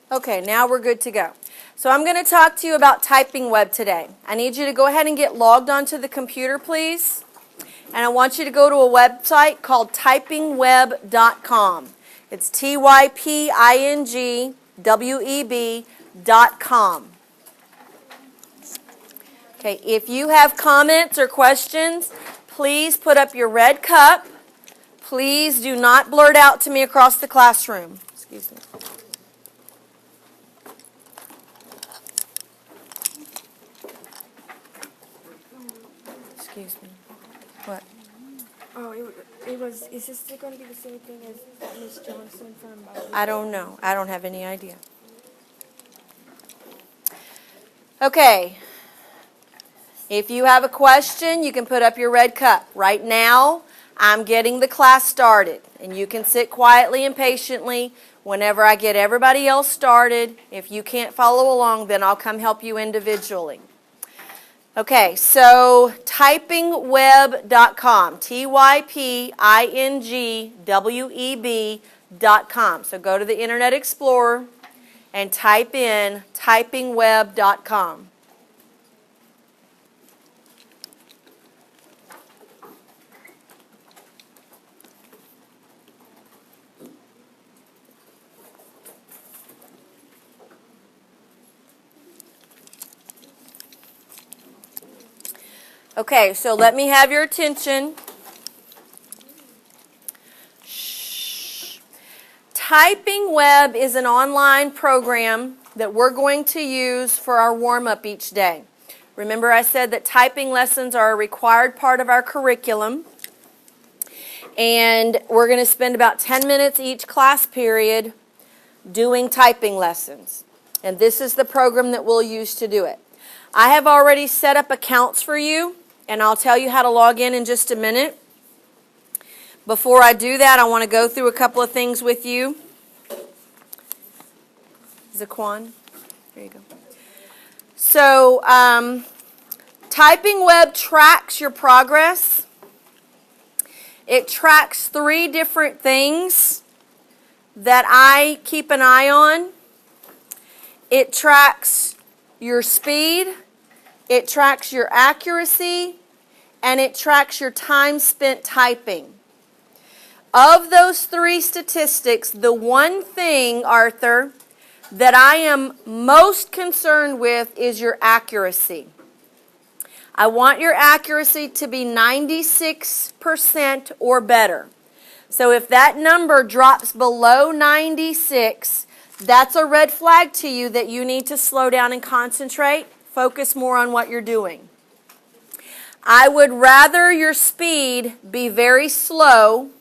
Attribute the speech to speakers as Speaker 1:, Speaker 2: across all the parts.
Speaker 1: Okay, now we're good to go. So I'm going to talk to you about Typing Web today. I need you to go ahead and get logged onto the computer, please. And I want you to go to a website called typingweb.com. It's typingweb.com. Okay, if you have comments or questions, please put up your red cup. Please do not blurt out to me across the classroom. Excuse me. Excuse me. What?
Speaker 2: Oh, is this going to be the same thing as Miss Johnson from
Speaker 1: I don't know. I don't have any idea. Okay. If you have a question, you can put up your red cup. Right now, I'm getting the class started, and you can sit quietly and patiently whenever I get everybody else started. If you can't follow along, then I'll come help you individually. Okay, so typingweb.com, typingweb.com. So go to the Internet Explorer and type in typingweb.com. Okay, so let me have your attention. Shh. Typing Web is an online program that we're going to use for our warm-up each day. Remember I said that typing lessons are a required part of our curriculum. And we're going to spend about 10 minutes each class period doing typing lessons. And this is the program that we'll use to do it. I have already set up accounts for you. And I'll tell you how to log in just a minute. Before I do that, I want to go through a couple of things with you. Zaquan, there you go. So, Typing Web tracks your progress. It tracks 3 different things that I keep an eye on. It tracks your speed. It tracks your accuracy, and it tracks your time spent typing. Of those 3 statistics, the one thing, Arthur, that I am most concerned with is your accuracy. I want your accuracy to be 96% or better. So if that number drops below 96, that's a red flag to you that you need to slow down and concentrate. Focus more on what you're doing. I would rather your speed be very slow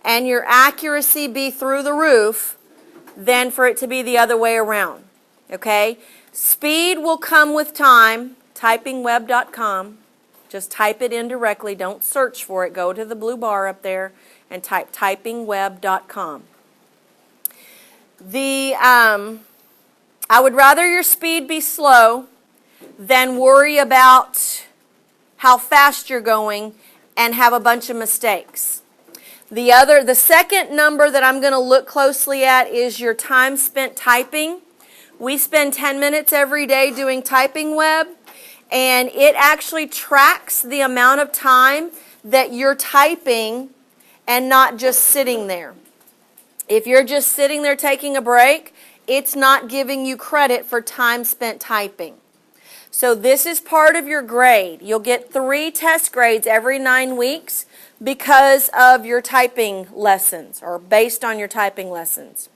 Speaker 1: and your accuracy be through the roof than for it to be the other way around. Okay? Speed will come with time. Typingweb.com. Just type it in directly. Don't search for it. Go to the blue bar up there and type typingweb.com. I would rather your speed be slow than worry about how fast you're going and have a bunch of mistakes. The second number that I'm going to look closely at is your time spent typing. We spend 10 minutes every day doing Typing Web, and it actually tracks the amount of time that you're typing and not just sitting there. If you're just sitting there taking a break, it's not giving you credit for time spent typing. So this is part of your grade. You'll get 3 test grades every 9 weeks because of your typing lessons or based on your typing lessons.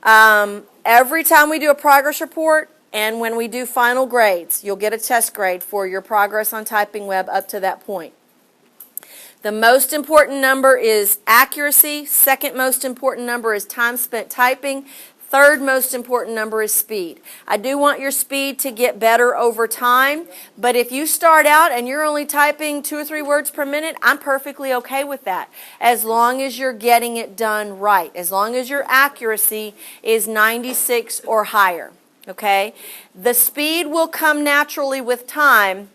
Speaker 1: Every time we do a progress report and when we do final grades, you'll get a test grade for your progress on Typing Web up to that point. The most important number is accuracy. Second most important number is time spent typing. Third most important number is speed. I do want your speed to get better over time, but if you start out and you're only typing 2 or 3 words per minute, I'm perfectly okay with that, as long as you're getting it done right, as long as your accuracy is 96 or higher, okay? The speed will come naturally with time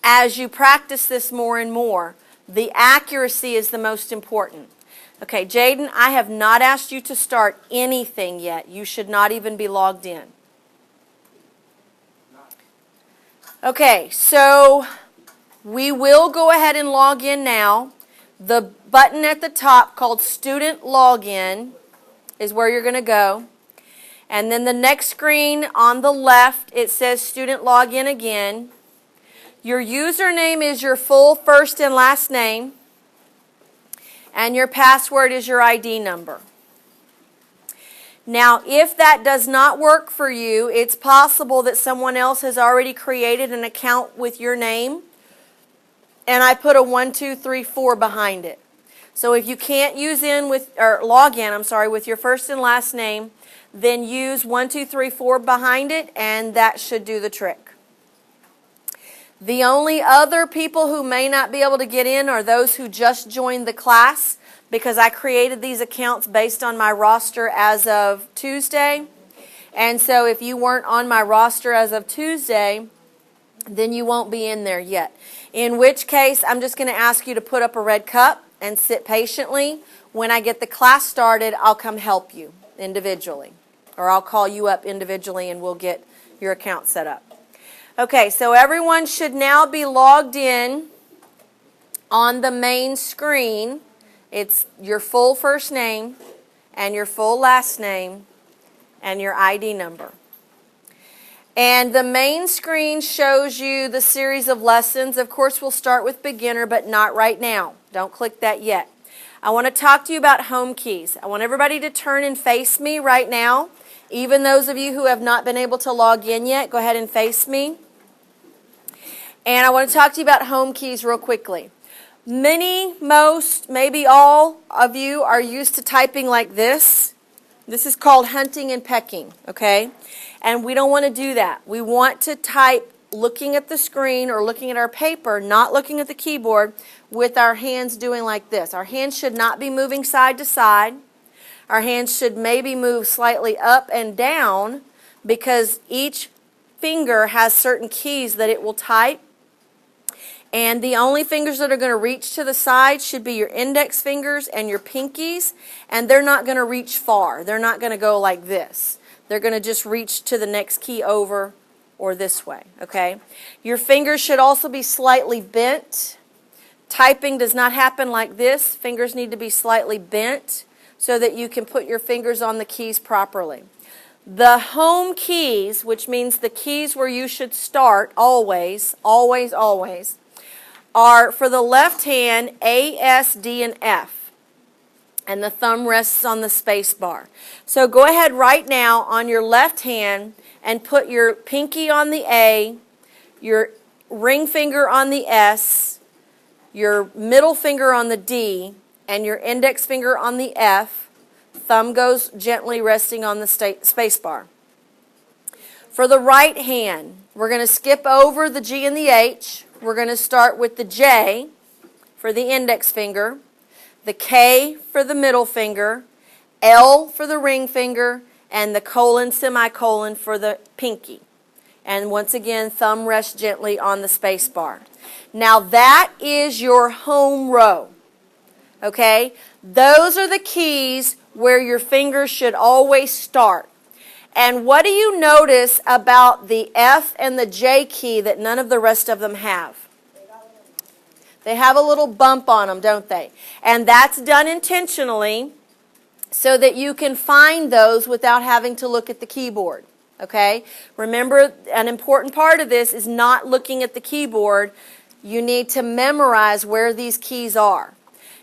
Speaker 1: as you practice this more and more. The accuracy is the most important. Okay, Jaden, I have not asked you to start anything yet. You should not even be logged in. Okay, so we will go ahead and log in now. The button at the top called Student Login is where you're going to go. And then the next screen on the left, it says Student Login again. Your username is your full first and last name. And your password is your ID number. Now, if that does not work for you, it's possible that someone else has already created an account with your name, and I put a 1, 2, 3, 4 behind it. So if you can't log in with your first and last name, then use 1, 2, 3, 4 behind it, and that should do the trick. The only other people who may not be able to get in are those who just joined the class, because I created these accounts based on my roster as of Tuesday. And so if you weren't on my roster as of Tuesday, then you won't be in there yet. In which case, I'm just going to ask you to put up a red cup and sit patiently. When I get the class started, I'll come help you individually. Or I'll call you up individually and we'll get your account set up. Okay, so everyone should now be logged in on the main screen. It's your full first name and your full last name and your ID number. And the main screen shows you the series of lessons. Of course, we'll start with beginner, but not right now. Don't click that yet. I want to talk to you about home keys. I want everybody to turn and face me right now. Even those of you who have not been able to log in yet, go ahead and face me. And I want to talk to you about home keys real quickly. Many, most, maybe all of you are used to typing like this. This is called hunting and pecking, okay? And we don't want to do that. We want to type looking at the screen or looking at our paper, not looking at the keyboard, with our hands doing like this. Our hands should not be moving side to side. Our hands should maybe move slightly up and down because each finger has certain keys that it will type. And the only fingers that are going to reach to the side should be your index fingers and your pinkies, and they're not going to reach far. They're not going to go like this. They're going to just reach to the next key over or this way, okay? Your fingers should also be slightly bent. Typing does not happen like this. Fingers need to be slightly bent so that you can put your fingers on the keys properly. The home keys, which means the keys where you should start always, always, always, are for the left hand A, S, D, and F. And the thumb rests on the space bar. So go ahead right now on your left hand and put your pinky on the A, your ring finger on the S, your middle finger on the D, and your index finger on the F. Thumb goes gently resting on the space bar. For the right hand, we're going to skip over the G and the H. We're going to start with the J for the index finger, the K for the middle finger, L for the ring finger, and the colon, semicolon for the pinky. And once again, thumb rests gently on the space bar. Now that is your home row. Okay? Those are the keys where your fingers should always start. And what do you notice about the F and the J key that none of the rest of them have? They have a little bump on them, don't they? And that's done intentionally so that you can find those without having to look at the keyboard. Okay? Remember, an important part of this is not looking at the keyboard. You need to memorize where these keys are.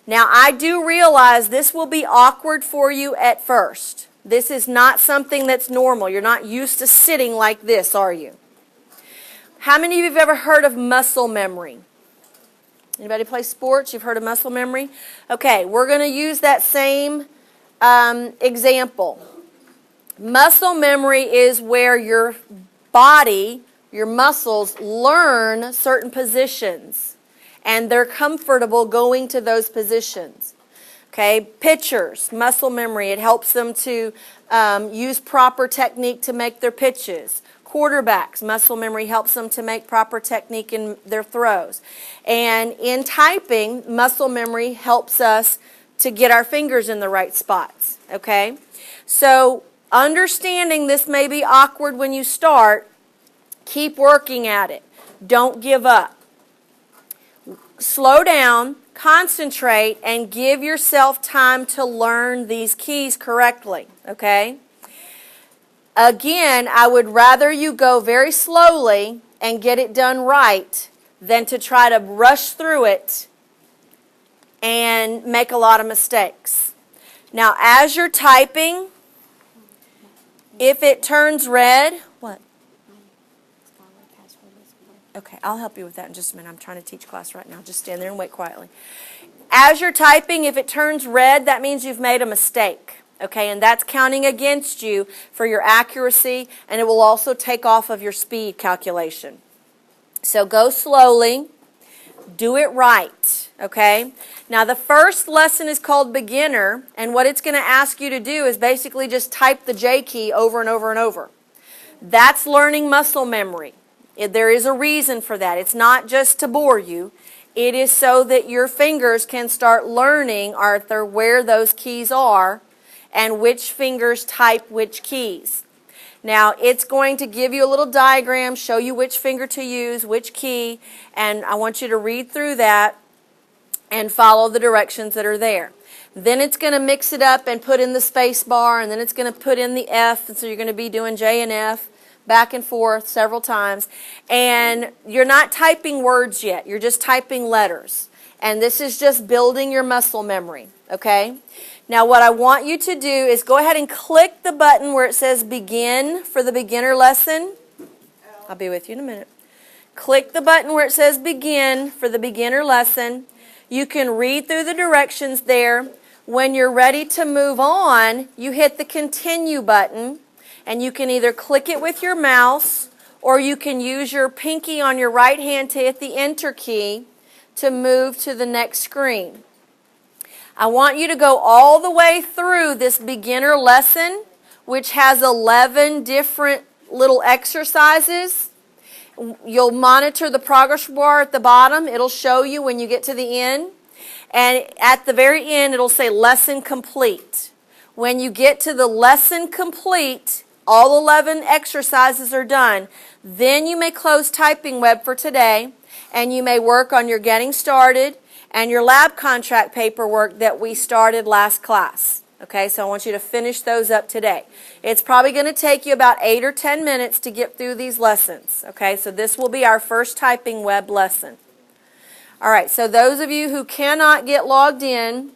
Speaker 1: Now, I do realize this will be awkward for you at first. This is not something that's normal. You're not used to sitting like this, are you? How many of you have ever heard of muscle memory? Anybody play sports? You've heard of muscle memory? Okay, we're going to use that same example. Muscle memory is where your body, your muscles, learn certain positions, and they're comfortable going to those positions. Okay, pitchers, muscle memory, it helps them to use proper technique to make their pitches. Quarterbacks, muscle memory helps them to make proper technique in their throws. And in typing, muscle memory helps us to get our fingers in the right spots, okay? So understanding this may be awkward when you start, keep working at it. Don't give up. Slow down, concentrate, and give yourself time to learn these keys correctly, okay? Again, I would rather you go very slowly and get it done right than to try to rush through it and make a lot of mistakes. Now, as you're typing, if it turns red, what? Okay, I'll help you with that in just a minute. I'm trying to teach class right now. Just stand there and wait quietly. As you're typing, if it turns red, that means you've made a mistake. Okay, and that's counting against you for your accuracy, and it will also take off of your speed calculation. So go slowly. Do it right, okay? Now, the first lesson is called beginner, and what it's going to ask you to do is basically just type the J key over and over and over. That's learning muscle memory. There is a reason for that. It's not just to bore you. It is so that your fingers can start learning, Arthur, where those keys are and which fingers type which keys. Now, it's going to give you a little diagram, show you which finger to use, which key, and I want you to read through that and follow the directions that are there. Then it's going to mix it up and put in the space bar, and then it's going to put in the F, and so you're going to be doing J and F back and forth several times. And you're not typing words yet, you're just typing letters. And this is just building your muscle memory, okay? Now what I want you to do is go ahead and click the button where it says begin for the beginner lesson. I'll be with you in a minute. Click the button where it says begin for the beginner lesson. You can read through the directions there. When you're ready to move on, you hit the continue button, and you can either click it with your mouse or you can use your pinky on your right hand to hit the enter key to move to the next screen. I want you to go all the way through this beginner lesson, which has 11 different little exercises. You'll monitor the progress bar at the bottom. It'll show you when you get to the end. And at the very end, it'll say lesson complete. When you get to the lesson complete, all 11 exercises are done. Then you may close Typing Web for today, and you may work on your getting started and your lab contract paperwork that we started last class. Okay, so I want you to finish those up today. It's probably going to take you about 8 or 10 minutes to get through these lessons. Okay, so this will be our first Typing Web lesson. All right, so those of you who cannot get logged in,